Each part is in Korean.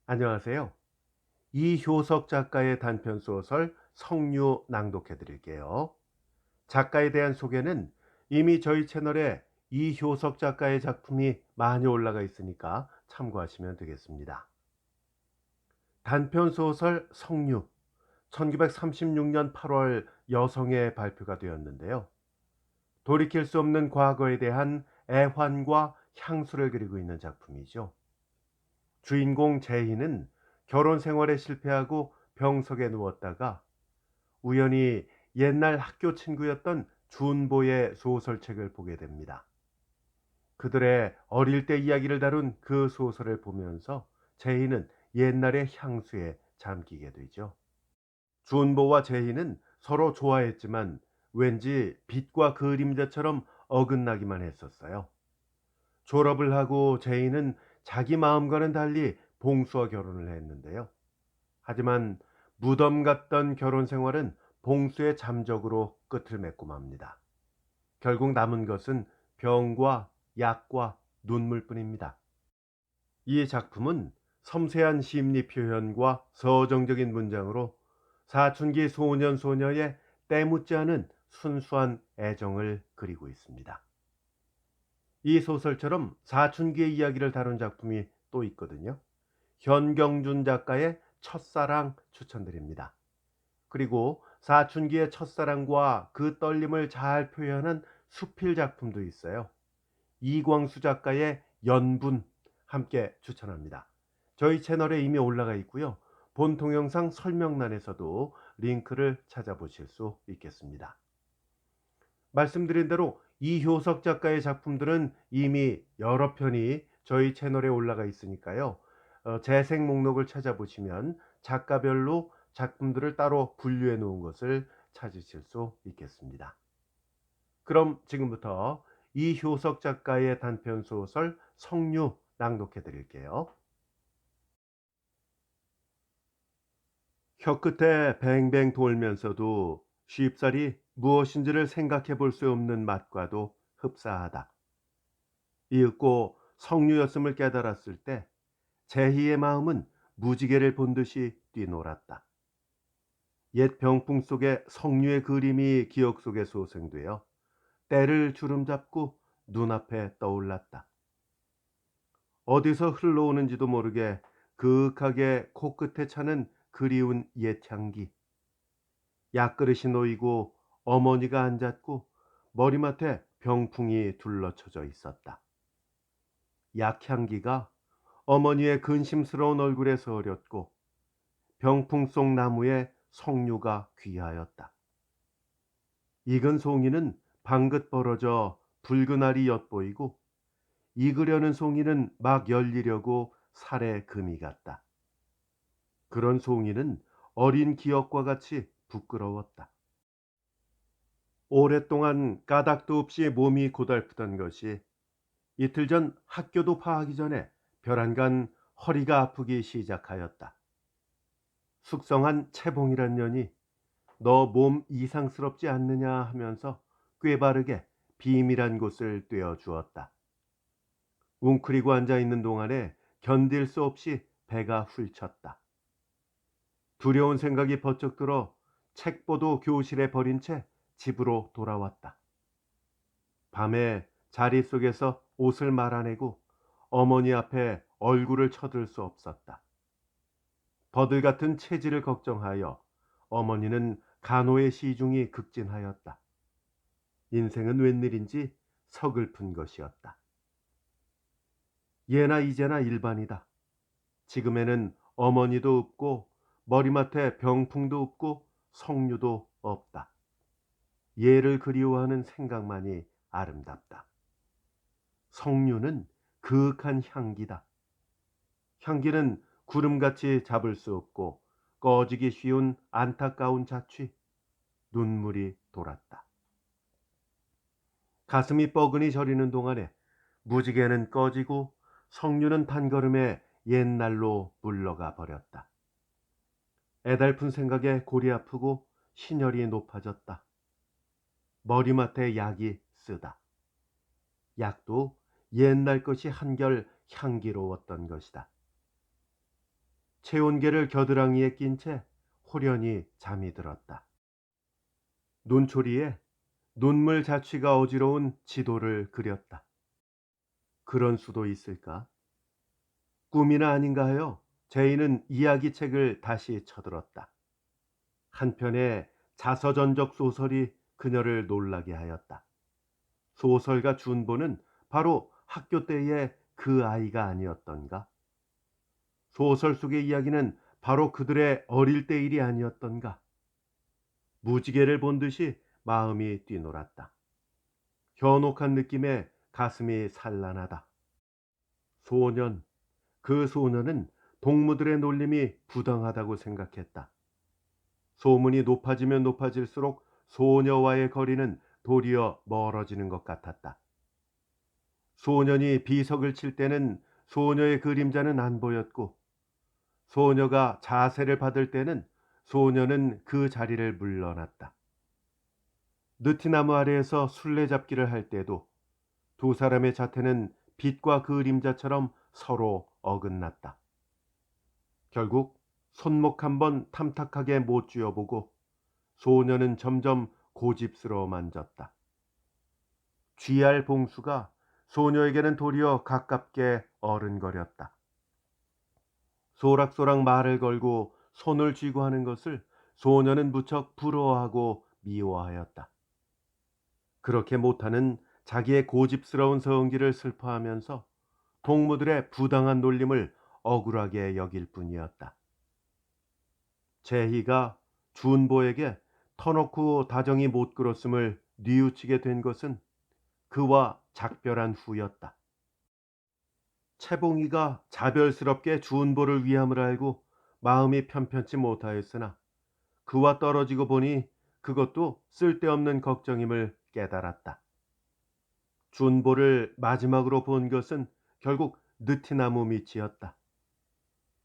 안녕하세요. 이효석 작가의 단편 소설 성류 낭독해 드릴게요. 작가에 대한 소개는 이미 저희 채널에 이효석 작가의 작품이 많이 올라가 있으니까 참고하시면 되겠습니다. 단편 소설 성류, 1936년 8월 여성에 발표가 되었는데요. 돌이킬 수 없는 과거에 대한 애환과 향수를 그리고 있는 작품이죠. 주인공 제희는 결혼 생활에 실패하고 병석에 누웠다가 우연히 옛날 학교 친구였던 준보의 소설책을 보게 됩니다. 그들의 어릴 때 이야기를 다룬 그 소설을 보면서 제희는 옛날의 향수에 잠기게 되죠. 준보와 제희는 서로 좋아했지만 왠지 빛과 그림자처럼 어긋나기만 했었어요. 졸업을 하고 제이는 자기 마음과는 달리 봉수와 결혼을 했는데요. 하지만 무덤 같던 결혼 생활은 봉수의 잠적으로 끝을 맺고 맙니다. 결국 남은 것은 병과 약과 눈물뿐입니다. 이 작품은 섬세한 심리 표현과 서정적인 문장으로 사춘기 소년 소녀의 때묻지 않은 순수한 애정을 그리고 있습니다. 이 소설처럼 사춘기의 이야기를 다룬 작품이 또 있거든요. 현경준 작가의 첫사랑 추천드립니다. 그리고 사춘기의 첫사랑과 그 떨림을 잘 표현한 수필 작품도 있어요. 이광수 작가의 연분 함께 추천합니다. 저희 채널에 이미 올라가 있고요. 본 동영상 설명란에서도 링크를 찾아보실 수 있겠습니다. 말씀드린 대로 이효석 작가의 작품들은 이미 여러 편이 저희 채널에 올라가 있으니까요. 재생 목록을 찾아보시면 작가별로 작품들을 따로 분류해 놓은 것을 찾으실 수 있겠습니다. 그럼 지금부터 이효석 작가의 단편 소설 성류 낭독해 드릴게요. 혀끝에 뱅뱅 돌면서도 쉽사리 무엇인지를 생각해 볼 수 없는 맛과도 흡사하다. 이윽고 성류였음을 깨달았을 때 제희의 마음은 무지개를 본 듯이 뛰놀았다. 옛 병풍 속의 성류의 그림이 기억 속에 소생되어 때를 주름잡고 눈앞에 떠올랐다. 어디서 흘러오는지도 모르게 그윽하게 코끝에 차는 그리운 옛 향기. 약그릇이 놓이고 어머니가 앉았고 머리맡에 병풍이 둘러쳐져 있었다. 약향기가 어머니의 근심스러운 얼굴에 서렸고 병풍 속 나무에 석류가 귀하였다. 익은 송이는 방긋 벌어져 붉은 알이 엿보이고 익으려는 송이는 막 열리려고 살에 금이 갔다. 그런 송이는 어린 기억과 같이 부끄러웠다. 오랫동안 까닭도 없이 몸이 고달프던 것이 이틀 전 학교도 파하기 전에 벼랑간 허리가 아프기 시작하였다. 숙성한 채봉이란 년이 너 몸 이상스럽지 않느냐 하면서 꾀바르게 비밀한 곳을 꿰어 주었다. 웅크리고 앉아 있는 동안에 견딜 수 없이 배가 훌쳤다. 두려운 생각이 번쩍 들어 책보도 교실에 버린 채 집으로 돌아왔다. 밤에 자리 속에서 옷을 말아내고 어머니 앞에 얼굴을 쳐들 수 없었다. 버들 같은 체질을 걱정하여 어머니는 간호의 시중이 극진하였다. 인생은 웬일인지 서글픈 것이었다. 예나 이제나 일반이다. 지금에는 어머니도 없고 머리맡에 병풍도 없고 석류도 없다. 예를 그리워하는 생각만이 아름답다. 석류는 그윽한 향기다. 향기는 구름같이 잡을 수 없고 꺼지기 쉬운 안타까운 자취. 눈물이 돌았다. 가슴이 뻐근히 저리는 동안에 무지개는 꺼지고 석류는 단걸음에 옛날로 물러가 버렸다. 애달픈 생각에 골이 아프고 신혈이 높아졌다. 머리맡에 약이 쓰다. 약도 옛날 것이 한결 향기로웠던 것이다. 체온계를 겨드랑이에 낀 채 호련히 잠이 들었다. 눈초리에 눈물 자취가 어지러운 지도를 그렸다. 그런 수도 있을까? 꿈이나 아닌가 하여 제이는 이야기책을 다시 쳐들었다. 한편의 자서전적 소설이 그녀를 놀라게 하였다. 소설가 준보는 바로 학교 때의 그 아이가 아니었던가? 소설 속의 이야기는 바로 그들의 어릴 때 일이 아니었던가? 무지개를 본 듯이 마음이 뛰놀았다. 현혹한 느낌에 가슴이 산란하다. 소년, 그 소년은 동무들의 놀림이 부당하다고 생각했다. 소문이 높아지면 높아질수록 소녀와의 거리는 도리어 멀어지는 것 같았다. 소년이 비석을 칠 때는 소녀의 그림자는 안 보였고, 소녀가 자세를 받을 때는 소녀는 그 자리를 물러났다. 느티나무 아래에서 술래잡기를 할 때도 두 사람의 자태는 빛과 그림자처럼 서로 어긋났다. 결국 손목 한번 탐탁하게 못 쥐어보고 소녀는 점점 고집스러워 만졌다. 쥐알 봉수가 소녀에게는 도리어 가깝게 어른거렸다. 소락소락 말을 걸고 손을 쥐고 하는 것을 소녀는 무척 부러워하고 미워하였다. 그렇게 못하는 자기의 고집스러운 성기를 슬퍼하면서 동무들의 부당한 놀림을 억울하게 여길 뿐이었다. 제희가 준보에게 터놓고 다정히 못 굴었음을 뉘우치게 된 것은 그와 작별한 후였다. 채봉이가 자별스럽게 준보를 위함을 알고 마음이 편편치 못하였으나 그와 떨어지고 보니 그것도 쓸데없는 걱정임을 깨달았다. 준보를 마지막으로 본 것은 결국 느티나무 밑이었다.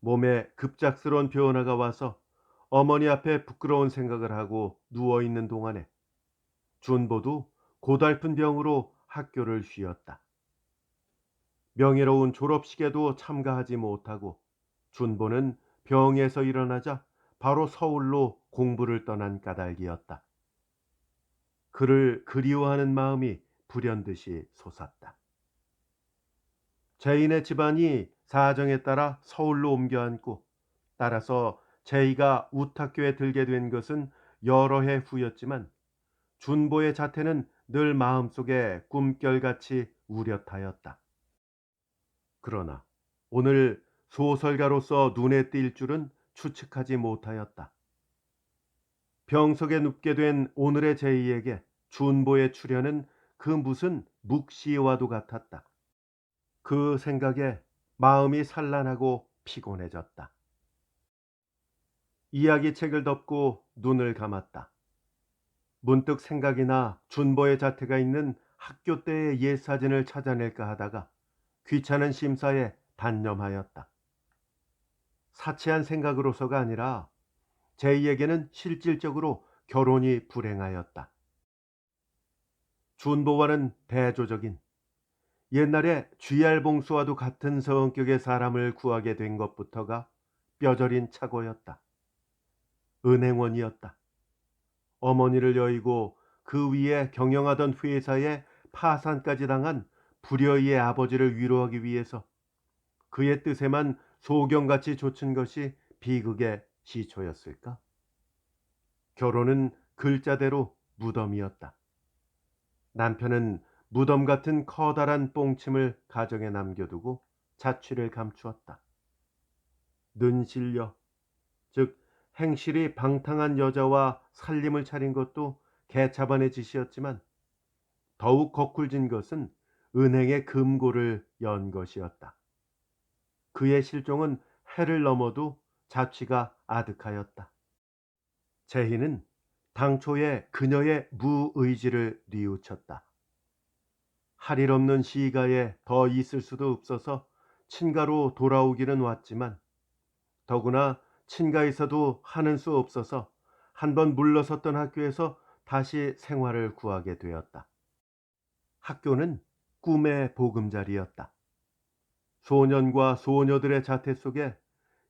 몸에 급작스러운 변화가 와서 어머니 앞에 부끄러운 생각을 하고 누워있는 동안에 준보도 고달픈 병으로 학교를 쉬었다. 명예로운 졸업식에도 참가하지 못하고 준보는 병에서 일어나자 바로 서울로 공부를 떠난 까닭이었다. 그를 그리워하는 마음이 불현듯이 솟았다. 제인의 집안이 사정에 따라 서울로 옮겨 앉고 따라서 제이가 우탁교에 들게 된 것은 여러 해 후였지만 준보의 자태는 늘 마음속에 꿈결같이 우렷하였다. 그러나 오늘 소설가로서 눈에 띌 줄은 추측하지 못하였다. 병석에 눕게 된 오늘의 제이에게 준보의 출현은 그 무슨 묵시와도 같았다. 그 생각에 마음이 산란하고 피곤해졌다. 이야기책을 덮고 눈을 감았다. 문득 생각이 나 준보의 자태가 있는 학교 때의 옛 사진을 찾아낼까 하다가 귀찮은 심사에 단념하였다. 사치한 생각으로서가 아니라 제이에게는 실질적으로 결혼이 불행하였다. 준보와는 대조적인 옛날에 쥐알봉수와도 같은 성격의 사람을 구하게 된 것부터가 뼈저린 착오였다. 은행원이었다. 어머니를 여의고 그 위에 경영하던 회사에 파산까지 당한 불효의 아버지를 위로하기 위해서 그의 뜻에만 소경같이 좇은 것이 비극의 시초였을까? 결혼은 글자대로 무덤이었다. 남편은 무덤 같은 커다란 뽕침을 가정에 남겨두고 자취를 감추었다. 는실려, 즉 행실이 방탕한 여자와 살림을 차린 것도 개차반의 짓이었지만 더욱 거꿀진 것은 은행의 금고를 연 것이었다. 그의 실종은 해를 넘어도 자취가 아득하였다. 제희는 당초에 그녀의 무의지를 뉘우쳤다. 할 일 없는 시가에 더 있을 수도 없어서 친가로 돌아오기는 왔지만 더구나 친가에서도 하는 수 없어서 한번 물러섰던 학교에서 다시 생활을 구하게 되었다. 학교는 꿈의 보금자리였다. 소년과 소녀들의 자태 속에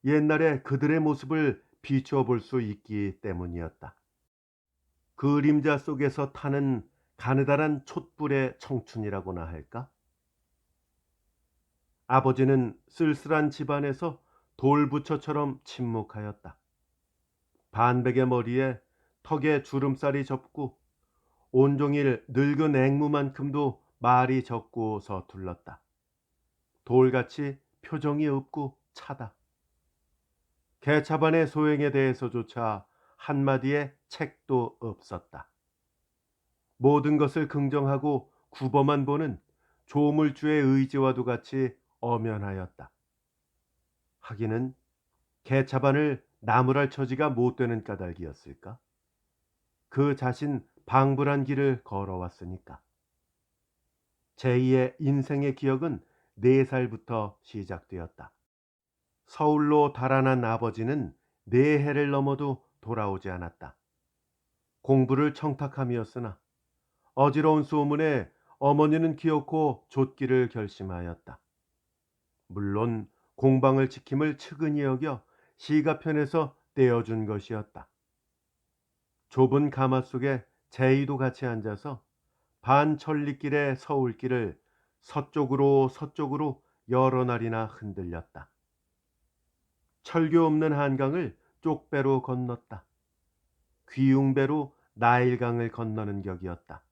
옛날에 그들의 모습을 비추어 볼 수 있기 때문이었다. 그림자 속에서 타는 가느다란 촛불의 청춘이라고나 할까? 아버지는 쓸쓸한 집안에서 돌부처처럼 침묵하였다. 반백의 머리에 턱에 주름살이 접고 온종일 늙은 앵무만큼도 말이 적고 서툴렀다. 돌같이 표정이 없고 차다. 개차반의 소행에 대해서조차 한마디의 책도 없었다. 모든 것을 긍정하고 구범만 보는 조물주의 의지와도 같이 엄연하였다. 하기는 개차반을 나무랄 처지가 못 되는 까닭이었을까? 그 자신 방불한 길을 걸어왔으니까. 제2의 인생의 기억은 4살부터 시작되었다. 서울로 달아난 아버지는 4해를 넘어도 돌아오지 않았다. 공부를 청탁함이었으나 어지러운 소문에 어머니는 기어코 좇기를 결심하였다. 물론 공방을 지킴을 측은히 여겨 시가 편에서 떼어준 것이었다. 좁은 가마 속에 제이도 같이 앉아서 반천리길의 서울길을 서쪽으로 서쪽으로 여러 날이나 흔들렸다. 철교 없는 한강을 쪽배로 건넜다. 귀웅배로 나일강을 건너는 격이었다.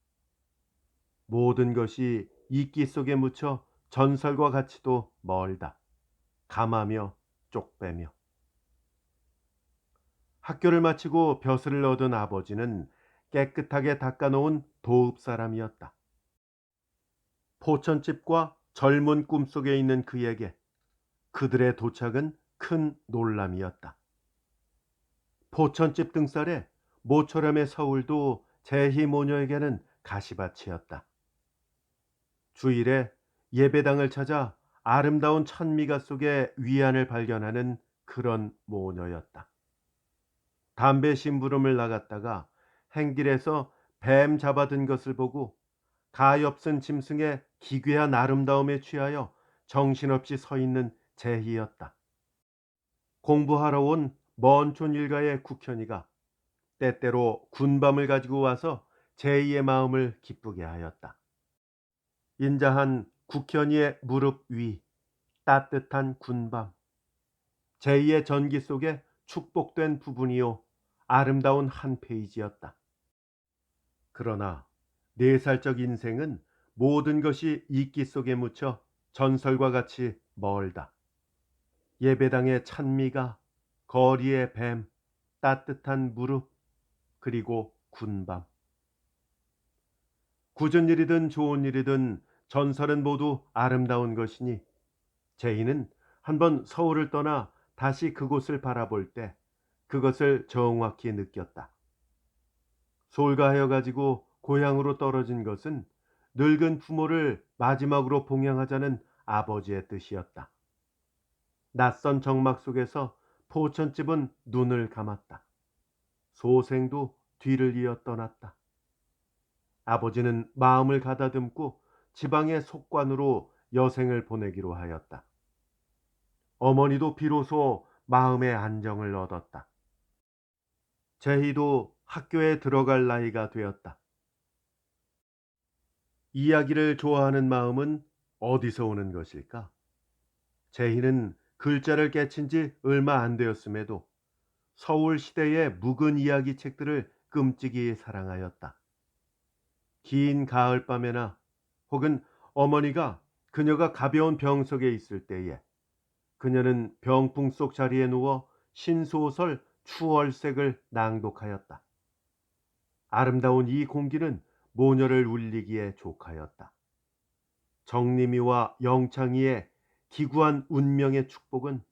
모든 것이 이끼 속에 묻혀 전설과 같이도 멀다. 감하며 쪽배며. 학교를 마치고 벼슬을 얻은 아버지는 깨끗하게 닦아놓은 도읍 사람이었다. 포천집과 젊은 꿈속에 있는 그에게 그들의 도착은 큰 놀람이었다. 포천집 등살에 모처럼의 서울도 제희 모녀에게는 가시밭이었다. 주일에 예배당을 찾아 아름다운 천미가 속에 위안을 발견하는 그런 모녀였다. 담배 심부름을 나갔다가 행길에서 뱀 잡아든 것을 보고 가엾은 짐승의 기괴한 아름다움에 취하여 정신없이 서 있는 제희였다. 공부하러 온 먼촌 일가의 국현이가 때때로 군밤을 가지고 와서 제희의 마음을 기쁘게 하였다. 인자한 국현이의 무릎 위 따뜻한 군밤, 제희의 전기 속에 축복된 부분이요 아름다운 한 페이지였다. 그러나 4살적 인생은 모든 것이 이끼 속에 묻혀 전설과 같이 멀다. 예배당의 찬미가, 거리의 뱀, 따뜻한 무릎, 그리고 군밤. 굳은 일이든 좋은 일이든 전설은 모두 아름다운 것이니 제이는 한번 서울을 떠나 다시 그곳을 바라볼 때 그것을 정확히 느꼈다. 솔가하여 가지고 고향으로 떨어진 것은 늙은 부모를 마지막으로 봉양하자는 아버지의 뜻이었다. 낯선 정막 속에서 포천집은 눈을 감았다. 소생도 뒤를 이어 떠났다. 아버지는 마음을 가다듬고 지방의 속관으로 여생을 보내기로 하였다. 어머니도 비로소 마음의 안정을 얻었다. 제희도 학교에 들어갈 나이가 되었다. 이야기를 좋아하는 마음은 어디서 오는 것일까? 제희는 글자를 깨친 지 얼마 안 되었음에도 서울 시대의 묵은 이야기 책들을 끔찍이 사랑하였다. 긴 가을밤에나 혹은 어머니가 그녀가 가벼운 병석에 있을 때에 그녀는 병풍 속 자리에 누워 신소설 추월색을 낭독하였다. 아름다운 이 공기는 모녀를 울리기에 족하였다. 정림이와 영창이의 기구한 운명의 축복은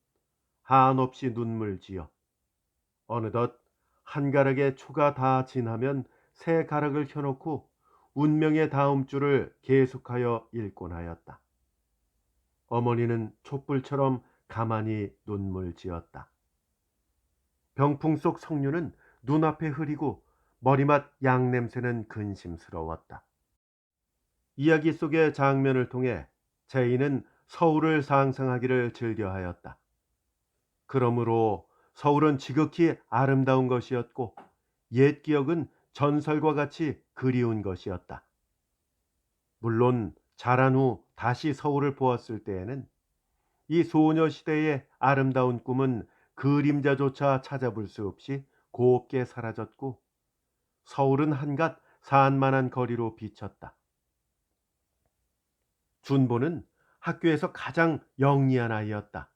한없이 눈물 지어 어느덧 한 가락의 초가 다 지나면 새 가락을 켜놓고 운명의 다음 줄을 계속하여 읽곤 하였다. 어머니는 촛불처럼 가만히 눈물 지었다. 병풍 속 석류는 눈앞에 흐리고 머리맡 양 냄새는 근심스러웠다. 이야기 속의 장면을 통해 제이는 서울을 상상하기를 즐겨하였다. 그러므로 서울은 지극히 아름다운 것이었고 옛 기억은 전설과 같이 그리운 것이었다. 물론 자란 후 다시 서울을 보았을 때에는 이 소녀 시대의 아름다운 꿈은 그림자조차 찾아볼 수 없이 곱게 사라졌고 서울은 한갓 산만한 거리로 비쳤다. 준보는 학교에서 가장 영리한 아이였다.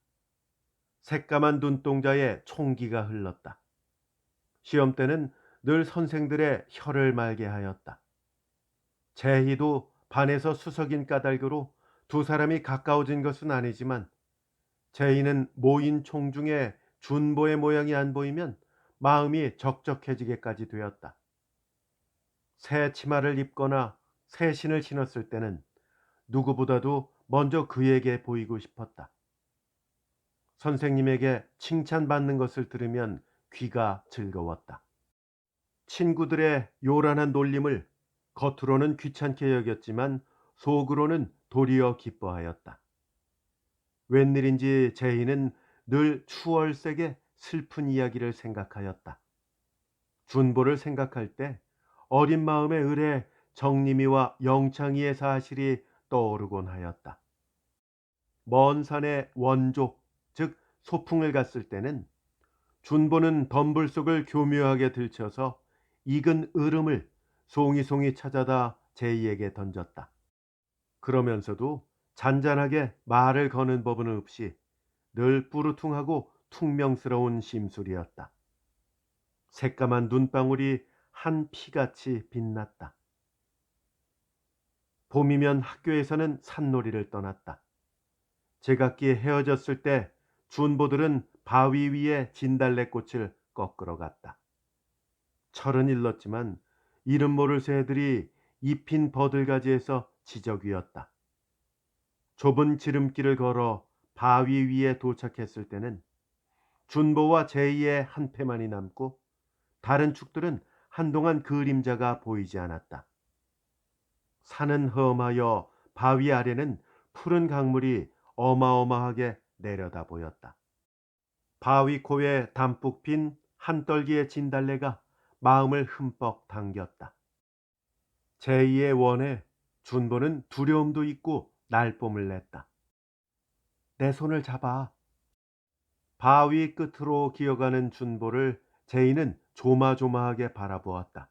새까만 눈동자에 총기가 흘렀다. 시험 때는 늘 선생들의 혀를 말게 하였다. 재희도 반에서 수석인 까닭으로 두 사람이 가까워진 것은 아니지만 재희는 모인 총 중에 준보의 모양이 안 보이면 마음이 적적해지게까지 되었다. 새 치마를 입거나 새 신을 신었을 때는 누구보다도 먼저 그에게 보이고 싶었다. 선생님에게 칭찬받는 것을 들으면 귀가 즐거웠다. 친구들의 요란한 놀림을 겉으로는 귀찮게 여겼지만 속으로는 도리어 기뻐하였다. 웬일인지 제이는 늘 추월색의 슬픈 이야기를 생각하였다. 준보를 생각할 때 어린 마음의 을의 정림이와 영창이의 사실이 떠오르곤 하였다. 먼 산의 원족, 즉 소풍을 갔을 때는 준보는 덤불 속을 교묘하게 들쳐서 익은 으름을 송이송이 찾아다 제이에게 던졌다. 그러면서도 잔잔하게 말을 거는 법은 없이 늘 뿌르퉁하고 퉁명스러운 심술이었다. 새까만 눈방울이 한 피같이 빛났다. 봄이면 학교에서는 산놀이를 떠났다. 제각기 헤어졌을 때 준보들은 바위 위에 진달래꽃을 꺾으러 갔다. 철은 일렀지만 이름 모를 새들이 잎힌 버들가지에서 지저귀었다. 좁은 지름길을 걸어 바위 위에 도착했을 때는 준보와 제이의 한 패만이 남고 다른 축들은 한동안 그림자가 보이지 않았다. 산은 험하여 바위 아래는 푸른 강물이 어마어마하게 내려다 보였다. 바위 코에 담뿍 핀 한 떨기의 진달래가 마음을 흠뻑 당겼다. 제2의 원에 준보는 두려움도 있고 날뽐을 냈다. 내 손을 잡아. 바위 끝으로 기어가는 준보를 제이는 조마조마하게 바라보았다.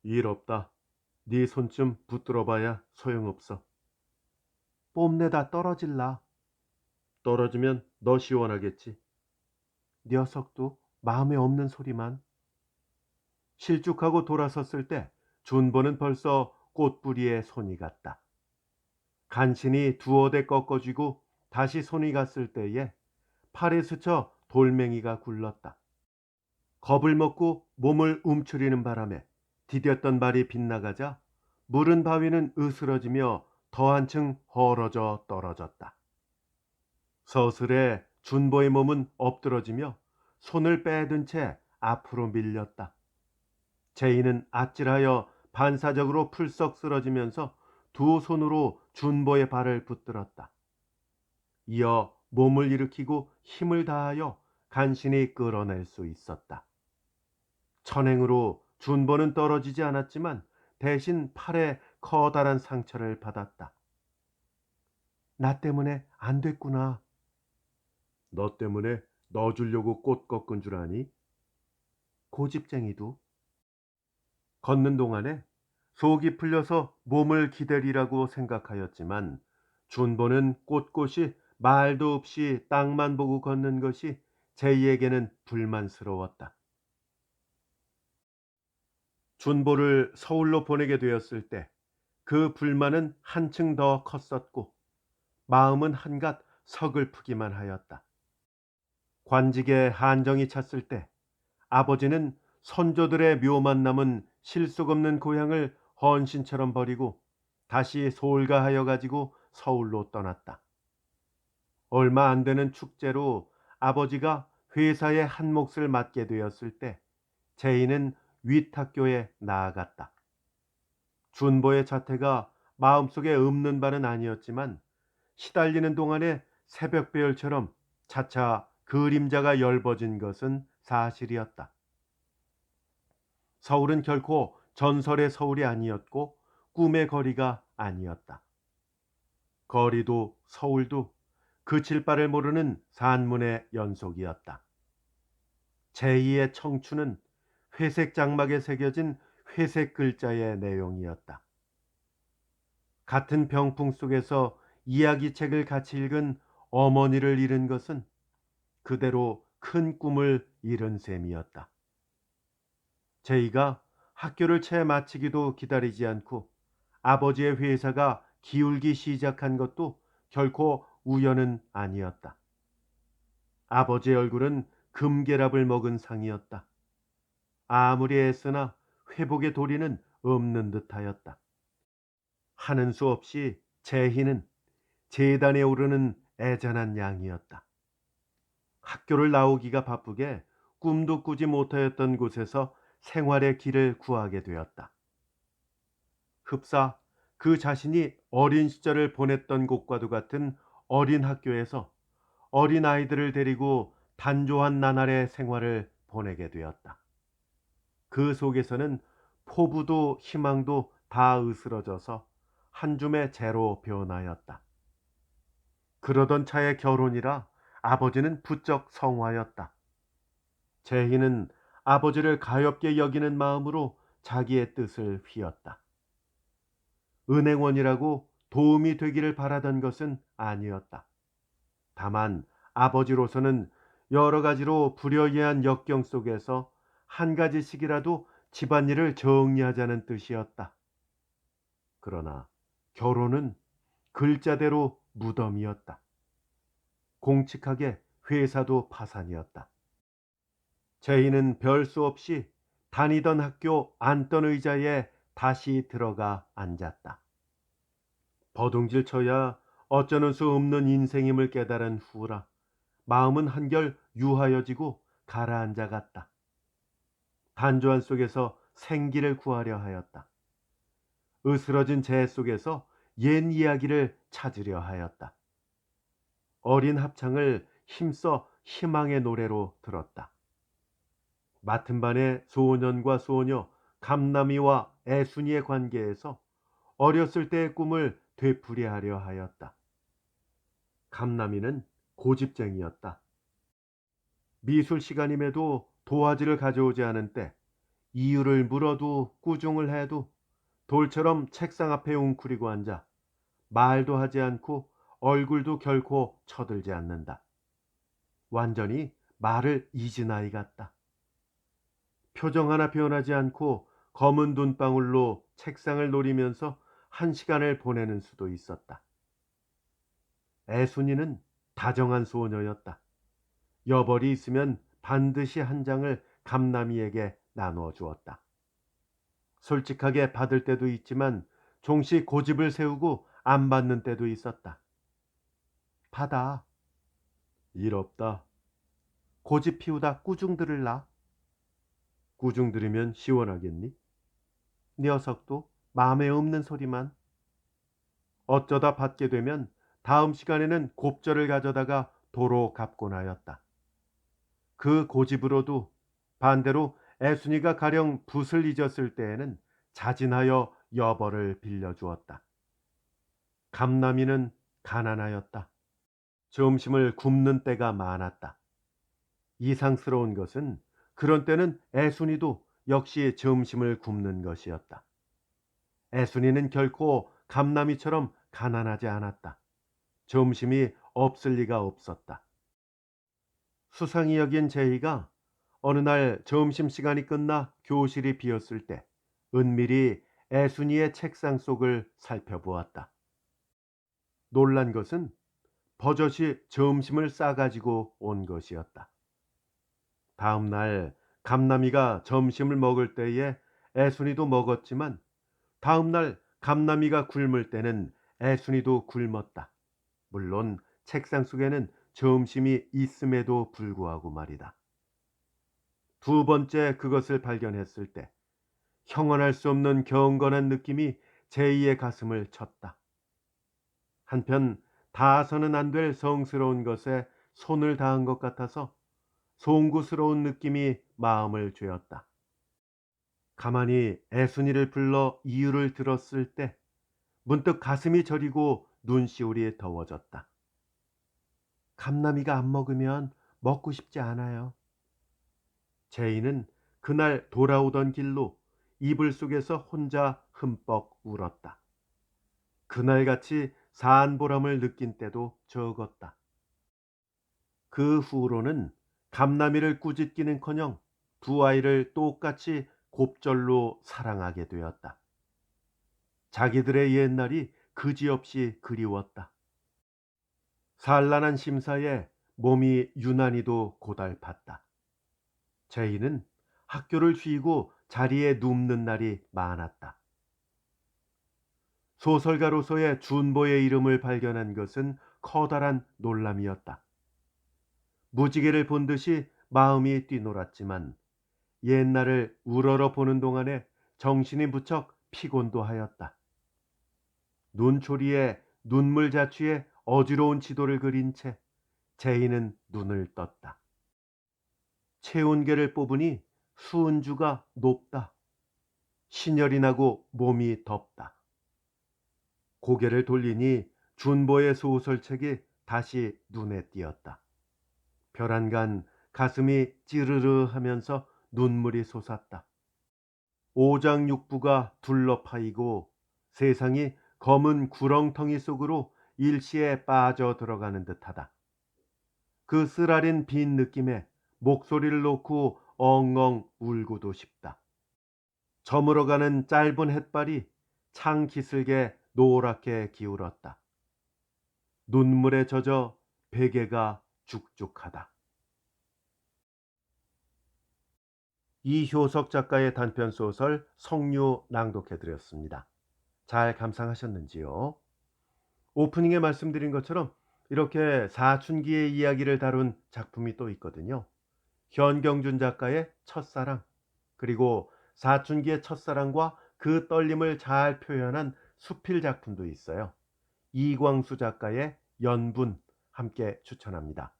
일 없다. 네 손좀 붙들어봐야 소용없어. 뽐내다 떨어질라. 떨어지면 너 시원하겠지. 녀석도 마음에 없는 소리만. 실죽하고 돌아섰을 때 준보는 벌써 꽃뿌리에 손이 갔다. 간신히 두어 대 꺾어쥐고 다시 손이 갔을 때에 팔에 스쳐 돌멩이가 굴렀다. 겁을 먹고 몸을 움츠리는 바람에 디뎠던 발이 빗나가자 물은 바위는 으스러지며 더 한층 헐어져 떨어졌다. 서슬에 준보의 몸은 엎드러지며 손을 빼든 채 앞으로 밀렸다. 제이는 아찔하여 반사적으로 풀썩 쓰러지면서 두 손으로 준보의 발을 붙들었다. 이어 몸을 일으키고 힘을 다하여 간신히 끌어낼 수 있었다. 천행으로 준보는 떨어지지 않았지만 대신 팔에 커다란 상처를 받았다. 나 때문에 안 됐구나. 너 때문에 넣어주려고 꽃 꺾은 줄 아니? 고집쟁이도. 걷는 동안에 속이 풀려서 몸을 기다리라고 생각하였지만 준보는 꼿꼿이 말도 없이 땅만 보고 걷는 것이 제이에게는 불만스러웠다. 준보를 서울로 보내게 되었을 때 그 불만은 한층 더 컸었고 마음은 한갓 서글프기만 하였다. 관직에 한정이 찼을 때 아버지는 선조들의 묘만 남은 실속 없는 고향을 헌신처럼 버리고 다시 소홀가하여 가지고 서울로 떠났다. 얼마 안 되는 축제로 아버지가 회사의 한 몫을 맡게 되었을 때 제이는 윗학교에 나아갔다. 준보의 자태가 마음속에 없는 바는 아니었지만 시달리는 동안에 새벽배열처럼 차차 그림자가 엷어진 것은 사실이었다. 서울은 결코 전설의 서울이 아니었고 꿈의 거리가 아니었다. 거리도 서울도 그칠 바를 모르는 산문의 연속이었다. 제2의 청춘은 회색 장막에 새겨진 회색 글자의 내용이었다. 같은 병풍 속에서 이야기책을 같이 읽은 어머니를 잃은 것은 그대로 큰 꿈을 잃은 셈이었다. 제이가 학교를 채 마치기도 기다리지 않고 아버지의 회사가 기울기 시작한 것도 결코 우연은 아니었다. 아버지의 얼굴은 금계랍을 먹은 상이었다. 아무리 애쓰나 회복의 도리는 없는 듯하였다. 하는 수 없이 제희는 재단에 오르는 애잔한 양이었다. 학교를 나오기가 바쁘게 꿈도 꾸지 못하였던 곳에서 생활의 길을 구하게 되었다. 흡사 그 자신이 어린 시절을 보냈던 곳과도 같은 어린 학교에서 어린 아이들을 데리고 단조한 나날의 생활을 보내게 되었다. 그 속에서는 포부도 희망도 다 으스러져서 한 줌의 재로 변하였다. 그러던 차에 결혼이라 아버지는 부쩍 성화였다. 제희는 아버지를 가엾게 여기는 마음으로 자기의 뜻을 휘었다. 은행원이라고 도움이 되기를 바라던 것은 아니었다. 다만 아버지로서는 여러 가지로 불여이한 역경 속에서 한 가지씩이라도 집안일을 정리하자는 뜻이었다. 그러나 결혼은 글자대로 무덤이었다. 공칙하게 회사도 파산이었다. 제이는 별 수 없이 다니던 학교 앉던 의자에 다시 들어가 앉았다. 버둥질 쳐야 어쩌는 수 없는 인생임을 깨달은 후라 마음은 한결 유하여지고 가라앉아 갔다. 단조한 속에서 생기를 구하려 하였다. 으스러진 재 속에서 옛 이야기를 찾으려 하였다. 어린 합창을 힘써 희망의 노래로 들었다. 맡은 반의 소년과 소녀, 감남이와 애순이의 관계에서 어렸을 때의 꿈을 되풀이하려 하였다. 감남이는 고집쟁이였다. 미술 시간임에도 도화지를 가져오지 않은 때 이유를 물어도 꾸중을 해도 돌처럼 책상 앞에 웅크리고 앉아 말도 하지 않고 얼굴도 결코 쳐들지 않는다. 완전히 말을 잊은 아이 같다. 표정 하나 변하지 않고 검은 눈방울로 책상을 노리면서 한 시간을 보내는 수도 있었다. 애순이는 다정한 소녀였다. 여벌이 있으면 반드시 한 장을 감남이에게 나누어 주었다. 솔직하게 받을 때도 있지만 종시 고집을 세우고 안 받는 때도 있었다. 받아. 일 없다. 고집 피우다 꾸중 들을라. 꾸중 들으면 시원하겠니? 녀석도 마음에 없는 소리만. 어쩌다 받게 되면 다음 시간에는 곱절을 가져다가 도로 갚곤 하였다. 그 고집으로도 반대로 애순이가 가령 붓을 잊었을 때에는 자진하여 여벌을 빌려주었다. 감남이는 가난하였다. 점심을 굶는 때가 많았다. 이상스러운 것은 그런 때는 애순이도 역시 점심을 굶는 것이었다. 애순이는 결코 감남이처럼 가난하지 않았다. 점심이 없을 리가 없었다. 수상히 여긴 제이가 어느 날 점심시간이 끝나 교실이 비었을 때 은밀히 애순이의 책상 속을 살펴보았다. 놀란 것은 버젓이 점심을 싸가지고 온 것이었다. 다음 날 감남이가 점심을 먹을 때에 애순이도 먹었지만 다음 날 감남이가 굶을 때는 애순이도 굶었다. 물론 책상 속에는 점심이 있음에도 불구하고 말이다. 두 번째 그것을 발견했을 때 형언할 수 없는 경건한 느낌이 제이의 가슴을 쳤다. 한편 닿아서는 안 될 성스러운 것에 손을 닿은 것 같아서 송구스러운 느낌이 마음을 죄었다. 가만히 애순이를 불러 이유를 들었을 때 문득 가슴이 저리고 눈시울이 더워졌다. 감나미가 안 먹으면 먹고 싶지 않아요. 제이는 그날 돌아오던 길로 이불 속에서 혼자 흠뻑 울었다. 그날같이 사한 보람을 느낀 때도 적었다. 그 후로는 감나미를 꾸짖기는커녕 두 아이를 똑같이 곱절로 사랑하게 되었다. 자기들의 옛날이 그지없이 그리웠다. 산란한 심사에 몸이 유난히도 고달팠다. 제이는 학교를 쉬고 자리에 눕는 날이 많았다. 소설가로서의 준보의 이름을 발견한 것은 커다란 놀람이었다. 무지개를 본 듯이 마음이 뛰놀았지만 옛날을 우러러 보는 동안에 정신이 무척 피곤도 하였다. 눈초리에 눈물 자취에 어지러운 지도를 그린 채 제이는 눈을 떴다. 체온계를 뽑으니 수은주가 높다. 신열이 나고 몸이 덥다. 고개를 돌리니 준보의 소설책이 다시 눈에 띄었다. 별안간 가슴이 찌르르 하면서 눈물이 솟았다. 오장육부가 둘러파이고 세상이 검은 구렁텅이 속으로 일시에 빠져 들어가는 듯하다. 그 쓰라린 빈 느낌에 목소리를 놓고 엉엉 울고도 싶다. 저물어가는 짧은 햇발이 창 기슭에 노랗게 기울었다. 눈물에 젖어 베개가 죽죽하다. 이효석 작가의 단편소설 성류 낭독해드렸습니다. 잘 감상하셨는지요? 오프닝에 말씀드린 것처럼 이렇게 사춘기의 이야기를 다룬 작품이 또 있거든요. 현경준 작가의 첫사랑, 그리고 사춘기의 첫사랑과 그 떨림을 잘 표현한 수필 작품도 있어요. 이광수 작가의 연분 함께 추천합니다.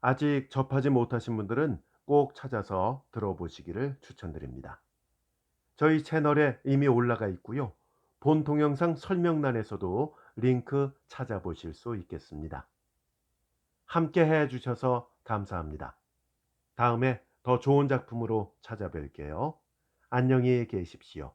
아직 접하지 못하신 분들은 꼭 찾아서 들어보시기를 추천드립니다. 저희 채널에 이미 올라가 있고요. 본 동영상 설명란에서도 링크 찾아보실 수 있겠습니다. 함께 해주셔서 감사합니다. 다음에 더 좋은 작품으로 찾아뵐게요. 안녕히 계십시오.